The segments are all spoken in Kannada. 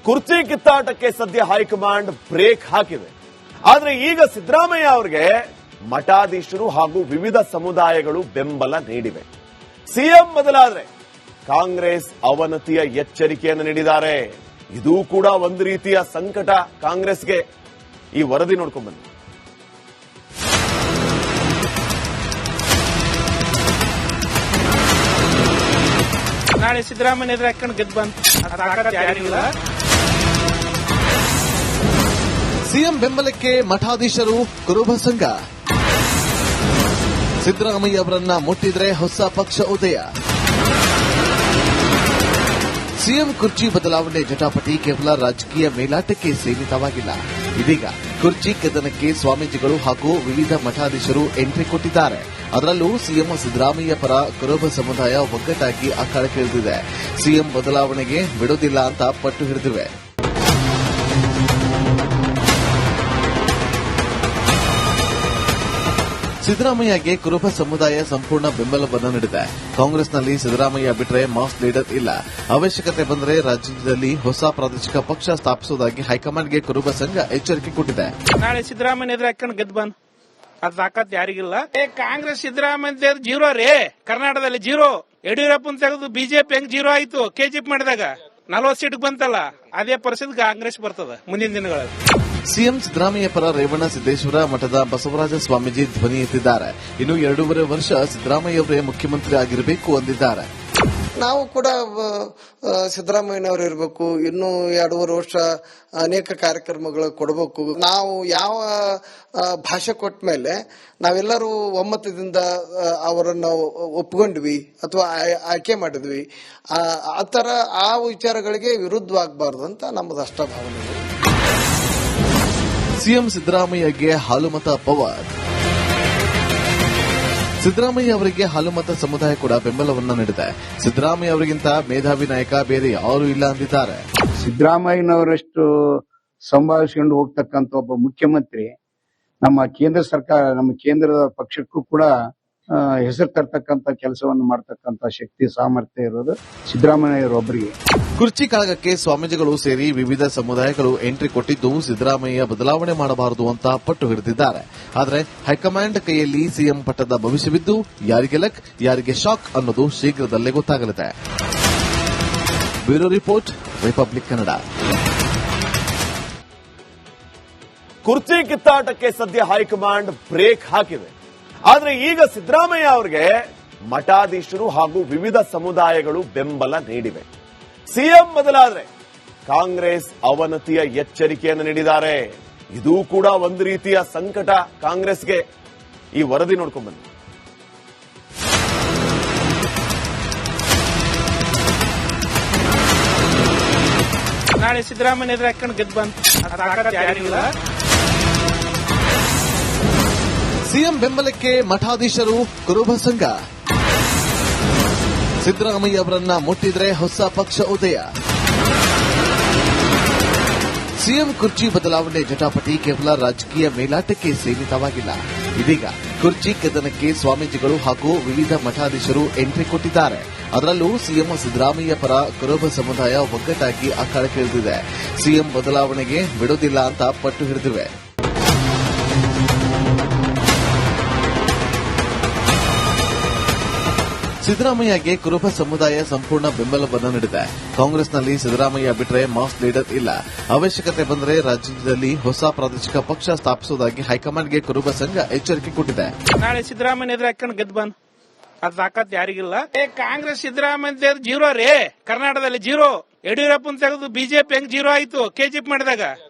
ಕುರ್ಚಿ ಕಿತ್ತಾಟಕ್ಕೆ ಸದ್ಯ ಹೈಕಮಾಂಡ್ ಬ್ರೇಕ್ ಹಾಕಿದೆ. ಆದ್ರೆ ಈಗ ಸಿದ್ದರಾಮಯ್ಯ ಅವರಿಗೆ ಮಠಾಧೀಶರು ಹಾಗೂ ವಿವಿಧ ಸಮುದಾಯಗಳು ಬೆಂಬಲ ನೀಡಿವೆ. ಸಿಎಂ ಬದಲಾದ್ರೆ ಕಾಂಗ್ರೆಸ್ ಅವನತಿಯ ಎಚ್ಚರಿಕೆಯನ್ನು ನೀಡಿದ್ದಾರೆ. ಇದು ಕೂಡ ಒಂದು ರೀತಿಯ ಸಂಕಟ ಕಾಂಗ್ರೆಸ್ಗೆ. ಈ ವರದಿ ನೋಡ್ಕೊಂಡ್ ಬನ್ನಿ. ನಾಳೆ ಸಿದ್ದರಾಮಯ್ಯ ಎದುರು ಹಾಕೊಂಡು ಗೆದ್ದು ಬಂತು. ಸಿಎಂ ಬೆಂಬಲಕ್ಕೆ ಮಠಾಧೀಶರು ಕುರುಬ ಸಂಘ. ಸಿದ್ದರಾಮಯ್ಯ ಅವರನ್ನ ಮುಟ್ಟಿದ್ರೆ ಹೊಸ ಪಕ್ಷ ಉದಯ. ಸಿಎಂ ಕುರ್ಚಿ ಬದಲಾವಣೆ ಜಟಾಪಟಿ ಕೇವಲ ರಾಜಕೀಯ ಮೇಲಾಟಕ್ಕೆ ಸೀಮಿತವಾಗಿಲ್ಲ. ಇದೀಗ ಕುರ್ಚಿ ಕದನಕ್ಕೆ ಸ್ವಾಮೀಜಿಗಳು ಹಾಗೂ ವಿವಿಧ ಮಠಾಧೀಶರು ಎಂಟ್ರಿ ಕೊಟ್ಟಿದ್ದಾರೆ. ಅದರಲ್ಲೂ ಸಿಎಂ ಸಿದ್ದರಾಮಯ್ಯ ಪರ ಕುರುಬ ಸಮುದಾಯ ಒಗ್ಗಟ್ಟಾಗಿ ಅಖಾಡಕ್ಕಿಳಿದಿದೆ. ಸಿಎಂ ಬದಲಾವಣೆಗೆ ಬಿಡೋದಿಲ್ಲ ಅಂತ ಪಟ್ಟು ಹಿಡಿದಿವೆ. ಸಿದ್ದರಾಮಯ್ಯಗೆ ಕುರುಬ ಸಮುದಾಯ ಸಂಪೂರ್ಣ ಬೆಂಬಲವನ್ನು ನೀಡಿದೆ. ಕಾಂಗ್ರೆಸ್ನಲ್ಲಿ ಸಿದ್ದರಾಮಯ್ಯ ಬಿಟ್ಟರೆ ಮಾಸ್ ಲೀಡರ್ ಇಲ್ಲ. ಅವಶ್ಯಕತೆ ಬಂದರೆ ರಾಜ್ಯದಲ್ಲಿ ಹೊಸ ಪ್ರಾದೇಶಿಕ ಪಕ್ಷ ಸ್ಥಾಪಿಸುವುದಾಗಿ ಹೈಕಮಾಂಡ್ಗೆ ಕುರುಬ ಸಂಘ ಎಚ್ಚರಿಕೆ ಕೊಟ್ಟಿದೆ. ನಾಳೆ ಸಿದ್ದರಾಮಯ್ಯ ಎದುರು ಹಾಕೊಂಡು ಗೆದ್ದು ಬಂದು ಅದು ತಾಕತ್ ಯಾರಿಗಿಲ್ಲ. ಕಾಂಗ್ರೆಸ್ ಸಿದ್ದರಾಮಯ್ಯ ಜೀರೋ ರೇ, ಕರ್ನಾಟಕದಲ್ಲಿ ಜೀರೋ. ಯಡಿಯೂರಪ್ಪನ ತೆಗೆದು ಬಿಜೆಪಿ ಹೆಂಗ್ ಜೀರೋ ಆಯ್ತು ಕೆಜಿಎಫ್ ಮಾಡಿದಾಗ 40 ಸೀಟ್ ಬಂತಲ್ಲ, ಅದೇ ಪರಿಸ್ಥಿತಿ ಕಾಂಗ್ರೆಸ್ ಬರ್ತದ ಮುಂದಿನ ದಿನಗಳಲ್ಲಿ. ಸಿಎಂ ಸಿದ್ದರಾಮಯ್ಯ ಪರ ರೇವಣ ಸಿದ್ದೇಶ್ವರ ಮಠದ ಬಸವರಾಜ ಸ್ವಾಮೀಜಿ ಧ್ವನಿ ಎತ್ತಿದ್ದಾರೆ. ಇನ್ನು 2.5 ವರ್ಷ ಸಿದ್ದರಾಮಯ್ಯ ಅವರೇ ಮುಖ್ಯಮಂತ್ರಿ ಆಗಿರಬೇಕು ಅಂದಿದ್ದಾರೆ. ನಾವು ಕೂಡ ಸಿದ್ದರಾಮಯ್ಯನವರು ಇರಬೇಕು, ಇನ್ನು 2.5 ವರ್ಷ ಅನೇಕ ಕಾರ್ಯಕ್ರಮಗಳು ಕೊಡಬೇಕು. ನಾವು ಯಾವ ಭಾಷೆ ಕೊಟ್ಟ ಮೇಲೆ ನಾವೆಲ್ಲರೂ ಒಮ್ಮತದಿಂದ ಅವರನ್ನು ಒಪ್ಕೊಂಡ್ವಿ ಅಥವಾ ಆಯ್ಕೆ ಮಾಡಿದ್ವಿ, ಆ ತರ ಆ ವಿಚಾರಗಳಿಗೆ ವಿರುದ್ಧವಾಗಬಾರ್ದು ಅಂತ ನಮ್ಮದು ಅಷ್ಟ ಭಾವನೆ. ಸಿಎಂ ಸಿದ್ದರಾಮಯ್ಯಗೆ ಹಾಲುಮತ ಪವರ್. ಸಿದ್ದರಾಮಯ್ಯ ಅವರಿಗೆ ಹಾಲುಮತ ಸಮುದಾಯ ಕೂಡ ಬೆಂಬಲವನ್ನ ನೀಡಿದೆ. ಸಿದ್ದರಾಮಯ್ಯ ಅವರಿಗಿಂತ ಮೇಧಾವಿ ನಾಯಕ ಬೇರೆ ಯಾರೂ ಇಲ್ಲ ಅಂದಿದ್ದಾರೆ. ಸಿದ್ದರಾಮಯ್ಯನವರಷ್ಟು ಸಂಭಾಳಿಸಿಕೊಂಡು ಹೋಗ್ತಕ್ಕಂಥ ಒಬ್ಬ ಮುಖ್ಯಮಂತ್ರಿ ನಮ್ಮ ಕೇಂದ್ರ ಸರ್ಕಾರ, ನಮ್ಮ ಕೇಂದ್ರದ ಪಕ್ಷಕ್ಕೂ ಕೂಡ ಹೆಸರು ತರ್ತಕ್ಕಂಥ ಕೆಲಸವನ್ನು ಮಾಡತಕ್ಕಂಥ ಶಕ್ತಿ ಸಾಮರ್ಥ್ಯ ಇರೋದು ಸಿದ್ದರಾಮಯ್ಯರೊಬ್ಬರಿಗೆ. ಕುರ್ಚಿ ಕಾಳಗಕ್ಕೆ ಸ್ವಾಮೀಜಿಗಳು ಸೇರಿ ವಿವಿಧ ಸಮುದಾಯಗಳು ಎಂಟ್ರಿ ಕೊಟ್ಟಿದ್ದು ಸಿದ್ದರಾಮಯ್ಯ ಬದಲಾವಣೆ ಮಾಡಬಾರದು ಅಂತ ಪಟ್ಟು ಹಿಡಿದಿದ್ದಾರೆ. ಆದರೆ ಹೈಕಮಾಂಡ್ ಕೈಯಲ್ಲಿ ಸಿಎಂ ಪಟ್ಟದ ಭವಿಷ್ಯವಿದ್ದು ಯಾರಿಗೆ ಲಕ್ ಯಾರಿಗೆ ಶಾಕ್ ಅನ್ನೋದು ಶೀಘ್ರದಲ್ಲೇ ಗೊತ್ತಾಗಲಿದೆ. Bureau report, republic Kannada. ಕುರ್ಚಿ ಕಿತ್ತಾಟಕ್ಕೆ ಸದ್ಯ ಹೈಕಮಾಂಡ್ ಬ್ರೇಕ್ ಹಾಕಿದೆ. ಆದ್ರೆ ಈಗ ಸಿದ್ದರಾಮಯ್ಯ ಅವರಿಗೆ ಮಠಾಧೀಶರು ಹಾಗೂ ವಿವಿಧ ಸಮುದಾಯಗಳು ಬೆಂಬಲ ನೀಡಿವೆ. ಸಿಎಂ ಬದಲಾದ್ರೆ ಕಾಂಗ್ರೆಸ್ ಅವನತಿಯ ಎಚ್ಚರಿಕೆಯನ್ನು ನೀಡಿದ್ದಾರೆ. ಇದು ಕೂಡ ಒಂದು ರೀತಿಯ ಸಂಕಟ ಕಾಂಗ್ರೆಸ್ಗೆ. ಈ ವರದಿ ನೋಡ್ಕೊಂಡ್ ಬನ್ನಿ. ನಾಳೆ ಸಿದ್ದರಾಮಯ್ಯ ಎದುರು ಹಾಕೊಂಡು ಗೆದ್ದು ಬಂತು. ಯಾರಿಗಿಲ್ಲ. ಸಿಎಂ ಬೆಂಬಲಕ್ಕೆ ಮಠಾಧೀಶರು ಕುರುಬ ಸಂಘ. ಸಿದ್ದರಾಮಯ್ಯ ಅವರನ್ನ ಮುಟ್ಟಿದ್ರೆ ಹೊಸ ಪಕ್ಷ ಉದಯ. ಸಿಎಂ ಕುರ್ಚಿ ಬದಲಾವಣೆ ಜಟಾಪಟಿ ಕೇವಲ ರಾಜಕೀಯ ಮೇಲಾಟಕ್ಕೆ ಸೀಮಿತವಾಗಿಲ್ಲ. ಇದೀಗ ಕುರ್ಚಿ ಕದನಕ್ಕೆ ಸ್ವಾಮೀಜಿಗಳು ಹಾಗೂ ವಿವಿಧ ಮಠಾಧೀಶರು ಎಂಟ್ರಿ ಕೊಟ್ಟಿದ್ದಾರೆ. ಅದರಲ್ಲೂ ಸಿಎಂ ಸಿದ್ದರಾಮಯ್ಯ ಪರ ಕುರುಬ ಸಮುದಾಯ ಒಗ್ಗಟ್ಟಾಗಿ ಅಖಾಡಕ್ಕಿಳಿದಿದೆ. ಸಿಎಂ ಬದಲಾವಣೆಗೆ ಬಿಡೋದಿಲ್ಲ ಅಂತ ಪಟ್ಟು ಹಿಡಿದಿವೆ. ಸಿದ್ದರಾಮಯ್ಯಗೆ ಕುರುಬ ಸಮುದಾಯ ಸಂಪೂರ್ಣ ಬೆಂಬಲವನ್ನು ನೀಡಿದೆ. ಕಾಂಗ್ರೆಸ್ನಲ್ಲಿ ಸಿದ್ದರಾಮಯ್ಯ ಬಿಟ್ಟರೆ ಮಾಸ್ ಲೀಡರ್ ಇಲ್ಲ. ಅವಶ್ಯಕತೆ ಬಂದರೆ ರಾಜ್ಯದಲ್ಲಿ ಹೊಸ ಪ್ರಾದೇಶಿಕ ಪಕ್ಷ ಸ್ಥಾಪಿಸುವುದಾಗಿ ಹೈಕಮಾಂಡ್ಗೆ ಕುರುಬ ಸಂಘ ಎಚ್ಚರಿಕೆ ಕೊಟ್ಟಿದೆ. ನಾಳೆ ಸಿದ್ದರಾಮಯ್ಯ ಎದುರು ಹಾಕೊಂಡು ಗೆದ್ದು ಬಂದು ಅದು ತಾಕತ್ ಯಾರಿಗಿಲ್ಲ. ಕಾಂಗ್ರೆಸ್ ಸಿದ್ದರಾಮಯ್ಯ ಜೀರೋ ರೇ, ಕರ್ನಾಟಕದಲ್ಲಿ ಜೀರೋ. ಯಡಿಯೂರಪ್ಪನ ತೆಗೆದು ಬಿಜೆಪಿ ಹೆಂಗ್ ಜೀರೋ ಆಯ್ತು ಕೆಜಿಎಫ್ ಮಾಡಿದಾಗ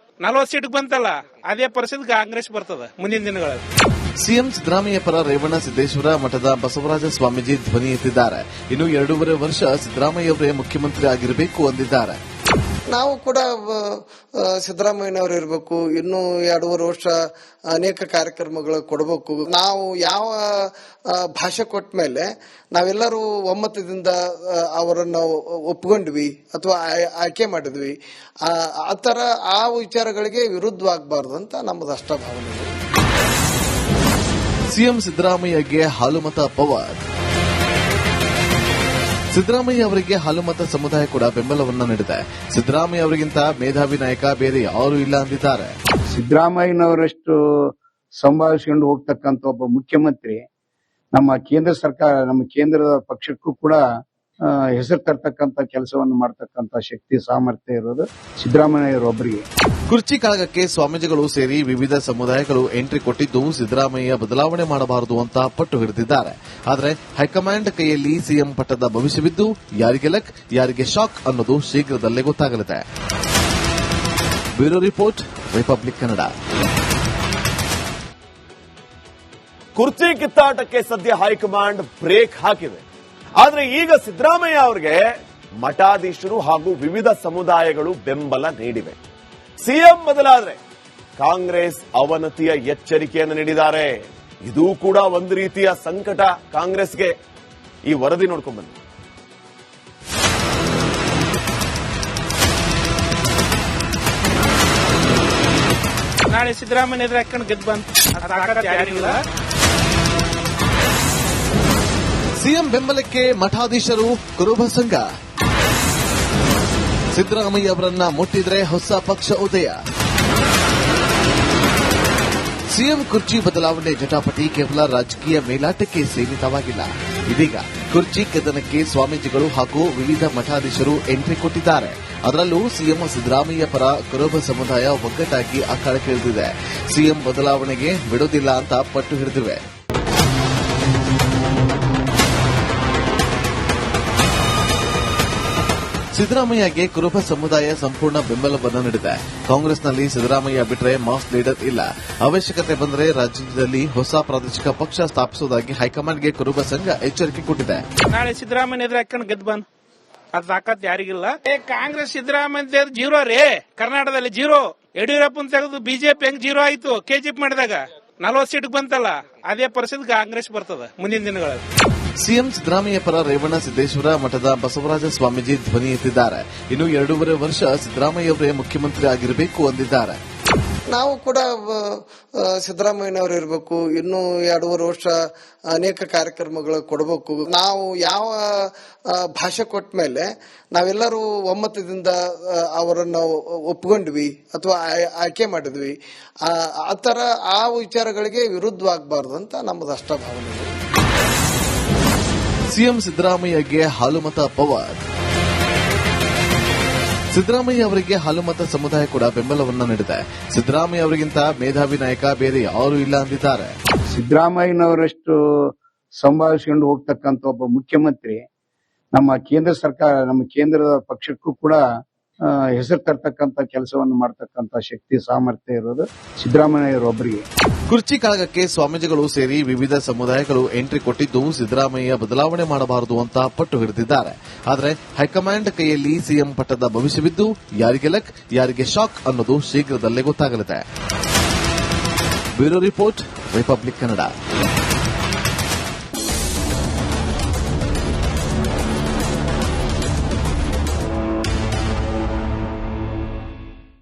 40 ಸೀಟ್ ಬಂತಲ್ಲ, ಅದೇ ಪರಿಸ್ಥಿತಿ ಕಾಂಗ್ರೆಸ್ ಬರ್ತದ ಮುಂದಿನ ದಿನಗಳಲ್ಲಿ. ಸಿಎಂ ಸಿದ್ದರಾಮಯ್ಯ ಪರ ರೇವಣ ಸಿದ್ದೇಶ್ವರ ಮಠದ ಬಸವರಾಜ ಸ್ವಾಮೀಜಿ ಧ್ವನಿ ಎತ್ತಿದ್ದಾರೆ. ಇನ್ನು 2.5 ವರ್ಷ ಸಿದ್ದರಾಮಯ್ಯ ಅವರೇ ಮುಖ್ಯಮಂತ್ರಿ ಆಗಿರಬೇಕು ಅಂದಿದ್ದಾರೆ. ನಾವು ಕೂಡ ಸಿದ್ದರಾಮಯ್ಯನವರು ಇರಬೇಕು, ಇನ್ನು 2.5 ವರ್ಷ ಅನೇಕ ಕಾರ್ಯಕ್ರಮಗಳು ಕೊಡಬೇಕು. ನಾವು ಯಾವ ಭಾಷೆ ಕೊಟ್ಟ ಮೇಲೆ ನಾವೆಲ್ಲರೂ ಒಮ್ಮತದಿಂದ ಅವರನ್ನು ಒಪ್ಕೊಂಡ್ವಿ ಅಥವಾ ಆಯ್ಕೆ ಮಾಡಿದ್ವಿ, ಆ ತರ ಆ ವಿಚಾರಗಳಿಗೆ ವಿರುದ್ಧವಾಗಬಾರ್ದು ಅಂತ ನಮ್ಮದು ಅಷ್ಟ ಭಾವನೆ. ಸಿಎಂ ಸಿದ್ದರಾಮಯ್ಯಗೆ ಹಾಲುಮತ ಪವರ್. ಸಿದ್ದರಾಮಯ್ಯ ಅವರಿಗೆ ಹಾಲುಮತ ಸಮುದಾಯ ಕೂಡ ಬೆಂಬಲವನ್ನ ನೀಡಿದೆ. ಸಿದ್ದರಾಮಯ್ಯ ಅವರಿಗಿಂತ ಮೇಧಾವಿ ನಾಯಕ ಬೇರೆ ಯಾರೂ ಇಲ್ಲ ಅಂದಿದ್ದಾರೆ. ಸಿದ್ದರಾಮಯ್ಯನವರಷ್ಟು ಸಂಭಾಳಿಸಿಕೊಂಡು ಹೋಗ್ತಕ್ಕಂಥ ಒಬ್ಬ ಮುಖ್ಯಮಂತ್ರಿ ನಮ್ಮ ಕೇಂದ್ರ ಸರ್ಕಾರ, ನಮ್ಮ ಕೇಂದ್ರದ ಪಕ್ಷಕ್ಕೂ ಕೂಡ ಹೆಸರು ತರ್ತಕ್ಕಂಥ ಕೆಲಸವನ್ನು ಮಾಡತಕ್ಕಂಥ ಶಕ್ತಿ ಸಾಮರ್ಥ್ಯ ಇರೋದು ಸಿದ್ದರಾಮಯ್ಯರೊಬ್ಬರಿಗೆ. ಕುರ್ಚಿ ಕಾಳಗಕ್ಕೆ ಸ್ವಾಮೀಜಿಗಳು ಸೇರಿ ವಿವಿಧ ಸಮುದಾಯಗಳು ಎಂಟ್ರಿ ಕೊಟ್ಟಿದ್ದು ಸಿದ್ದರಾಮಯ್ಯ ಬದಲಾವಣೆ ಮಾಡಬಾರದು ಅಂತ ಪಟ್ಟು ಹಿಡಿದಿದ್ದಾರೆ. ಆದರೆ ಹೈಕಮಾಂಡ್ ಕೈಯಲ್ಲಿ ಸಿಎಂ ಪಟ್ಟದ ಭವಿಷ್ಯವಿದ್ದು ಯಾರಿಗೆ ಲಕ್ ಯಾರಿಗೆ ಶಾಕ್ ಅನ್ನೋದು ಶೀಘ್ರದಲ್ಲೇ ಗೊತ್ತಾಗಲಿದೆ. Bureau report, republic Kannada. ಕುರ್ಚಿ ಕಿತ್ತಾಟಕ್ಕೆ ಸದ್ಯ ಹೈಕಮಾಂಡ್ ಬ್ರೇಕ್ ಹಾಕಿದೆ. ಆದ್ರೆ ಈಗ ಸಿದ್ದರಾಮಯ್ಯ ಅವರಿಗೆ ಮಠಾಧೀಶರು ಹಾಗೂ ವಿವಿಧ ಸಮುದಾಯಗಳು ಬೆಂಬಲ ನೀಡಿವೆ. ಸಿಎಂ ಬದಲಾದ್ರೆ ಕಾಂಗ್ರೆಸ್ ಅವನತಿಯ ಎಚ್ಚರಿಕೆಯನ್ನು ನೀಡಿದ್ದಾರೆ. ಇದು ಕೂಡ ಒಂದು ರೀತಿಯ ಸಂಕಟ ಕಾಂಗ್ರೆಸ್ಗೆ. ಈ ವರದಿ ನೋಡ್ಕೊಂಡ್ ಬನ್ನಿ. ನಾಳೆ ಸಿದ್ದರಾಮಯ್ಯ ಎದುರು ಹಾಕೊಂಡು ಗೆದ್ದು ಬಂದು ಯಾರಿಲ್ಲ. ಸಿಎಂ ಬೆಂಬಲಕ್ಕೆ ಮಠಾಧೀಶರು, ಕುರುಬ ಸಂಘ. ಸಿದ್ದರಾಮಯ್ಯ ಅವರನ್ನ ಮುಟ್ಟಿದ್ರೆ ಹೊಸ ಪಕ್ಷ ಉದಯ. ಸಿಎಂ ಕುರ್ಚಿ ಬದಲಾವಣೆ ಜಟಾಪಟಿ ಕೇವಲ ರಾಜಕೀಯ ಮೇಲಾಟಕ್ಕೆ ಸೀಮಿತವಾಗಿಲ್ಲ. ಇದೀಗ ಕುರ್ಚಿ ಕದನಕ್ಕೆ ಸ್ವಾಮೀಜಿಗಳು ಹಾಗೂ ವಿವಿಧ ಮಠಾಧೀಶರು ಎಂಟ್ರಿ ಕೊಟ್ಟಿದ್ದಾರೆ. ಅದರಲ್ಲೂ ಸಿಎಂ ಸಿದ್ದರಾಮಯ್ಯ ಪರ ಕುರುಬ ಸಮುದಾಯ ಒಗ್ಗಟ್ಟಾಗಿ ಅಖಾಡಕ್ಕಿಳಿದಿದೆ. ಸಿಎಂ ಬದಲಾವಣೆಗೆ ಬಿಡೋದಿಲ್ಲ ಅಂತ ಪಟ್ಟು ಹಿಡಿದಿವೆ. ಸಿದ್ದರಾಮಯ್ಯಗೆ ಕುರುಬ ಸಮುದಾಯ ಸಂಪೂರ್ಣ ಬೆಂಬಲವನ್ನು ನೀಡಿದೆ. ಕಾಂಗ್ರೆಸ್ನಲ್ಲಿ ಸಿದ್ದರಾಮಯ್ಯ ಬಿಟ್ಟರೆ ಮಾಸ್ ಲೀಡರ್ ಇಲ್ಲ. ಅವಶ್ಯಕತೆ ಬಂದರೆ ರಾಜ್ಯದಲ್ಲಿ ಹೊಸ ಪ್ರಾದೇಶಿಕ ಪಕ್ಷ ಸ್ಥಾಪಿಸುವುದಾಗಿ ಹೈಕಮಾಂಡ್ಗೆ ಕುರುಬ ಸಂಘ ಎಚ್ಚರಿಕೆ ಕೊಟ್ಟಿದೆ. ನಾಳೆ ಸಿದ್ದರಾಮಯ್ಯ ಎದುರು ಹಾಕೊಂಡು ಗೆದ್ದು ಬಂದು ಅದ್ ತಾಕತ್ ಯಾರಿಗಿಲ್ಲ. ಕಾಂಗ್ರೆಸ್ ಸಿದ್ದರಾಮಯ್ಯ ಜೀರೋ ರೇ, ಕರ್ನಾಟಕದಲ್ಲಿ ಜೀರೋ. ಯಡಿಯೂರಪ್ಪನ ತೆಗೆದು ಬಿಜೆಪಿ ಹೆಂಗ್ ಜೀರೋ ಆಯ್ತು ಕೆಜಿಎಫ್ ಮಾಡಿದಾಗ 40 ಸೀಟ್ ಬಂತಲ್ಲ, ಅದೇ ಪರಿಸ್ಥಿತಿ ಕಾಂಗ್ರೆಸ್ ಬರ್ತದ ಮುಂದಿನ ದಿನಗಳಲ್ಲಿ. ಸಿಎಂ ಸಿದ್ದರಾಮಯ್ಯ ಪರ ರೇವಣ್ಣ ಸಿದ್ದೇಶ್ವರ ಮಠದ ಬಸವರಾಜ ಸ್ವಾಮೀಜಿ ಧ್ವನಿ ಎತ್ತಿದ್ದಾರೆ. ಇನ್ನು 2.5 ವರ್ಷ ಸಿದ್ದರಾಮಯ್ಯವರೇ ಮುಖ್ಯಮಂತ್ರಿ ಆಗಿರಬೇಕು ಅಂದಿದ್ದಾರೆ. ನಾವು ಕೂಡ ಸಿದ್ದರಾಮಯ್ಯನವರು ಇರಬೇಕು, ಇನ್ನು 2.5 ವರ್ಷ ಅನೇಕ ಕಾರ್ಯಕ್ರಮಗಳು ಕೊಡಬೇಕು. ನಾವು ಯಾವ ಭಾಷೆ ಕೊಟ್ಟ ಮೇಲೆ ನಾವೆಲ್ಲರೂ ಒಮ್ಮತದಿಂದ ಅವರನ್ನು ಒಪ್ಕೊಂಡ್ವಿ ಅಥವಾ ಆಯ್ಕೆ ಮಾಡಿದ್ವಿ, ಆ ತರ ಆ ವಿಚಾರಗಳಿಗೆ ವಿರುದ್ಧವಾಗಬಾರ್ದು ಅಂತ ನಮ್ಮದು ಅಷ್ಟ ಭಾವನೆ. ಸಿಎಂ ಸಿದ್ದರಾಮಯ್ಯಗೆ ಹಾಲುಮತ ಪವರ್. ಸಿದ್ದರಾಮಯ್ಯ ಅವರಿಗೆ ಹಾಲುಮತ ಸಮುದಾಯ ಕೂಡ ಬೆಂಬಲವನ್ನ ನೀಡಿದೆ. ಸಿದ್ದರಾಮಯ್ಯ ಅವರಿಗಿಂತ ಮೇಧಾವಿ ನಾಯಕ ಬೇರೆ ಯಾರೂ ಇಲ್ಲ ಅಂದಿದ್ದಾರೆ. ಸಿದ್ದರಾಮಯ್ಯನವರಷ್ಟು ಸಂಭಾಳಿಸಿಕೊಂಡು ಹೋಗ್ತಕ್ಕಂಥ ಒಬ್ಬ ಮುಖ್ಯಮಂತ್ರಿ ನಮ್ಮ ಕೇಂದ್ರ ಸರ್ಕಾರ, ನಮ್ಮ ಕೇಂದ್ರದ ಪಕ್ಷಕ್ಕೂ ಕೂಡ ಹೆಸರು ತರ್ತಕ್ಕಂಥ ಕೆಲಸವನ್ನು ಮಾಡತಕ್ಕಂಥ ಶಕ್ತಿ ಸಾಮರ್ಥ್ಯ ಇರೋದು ಸಿದ್ದರಾಮಯ್ಯರೊಬ್ಬರಿಗೆ. ಕುರ್ಚಿ ಕಾಳಗಕ್ಕೆ ಸ್ವಾಮೀಜಿಗಳು ಸೇರಿ ವಿವಿಧ ಸಮುದಾಯಗಳು ಎಂಟ್ರಿ ಕೊಟ್ಟಿದ್ದು ಸಿದ್ದರಾಮಯ್ಯ ಬದಲಾವಣೆ ಮಾಡಬಾರದು ಅಂತ ಪಟ್ಟು ಹಿಡಿದಿದ್ದಾರೆ. ಆದರೆ ಹೈಕಮಾಂಡ್ ಕೈಯಲ್ಲಿ ಸಿಎಂ ಪಟ್ಟದ ಭವಿಷ್ಯವಿದ್ದು ಯಾರಿಗೆ ಲಕ್ ಯಾರಿಗೆ ಶಾಕ್ ಅನ್ನೋದು ಶೀಘ್ರದಲ್ಲೇ ಗೊತ್ತಾಗಲಿದೆ. Bureau report, republic Kannada.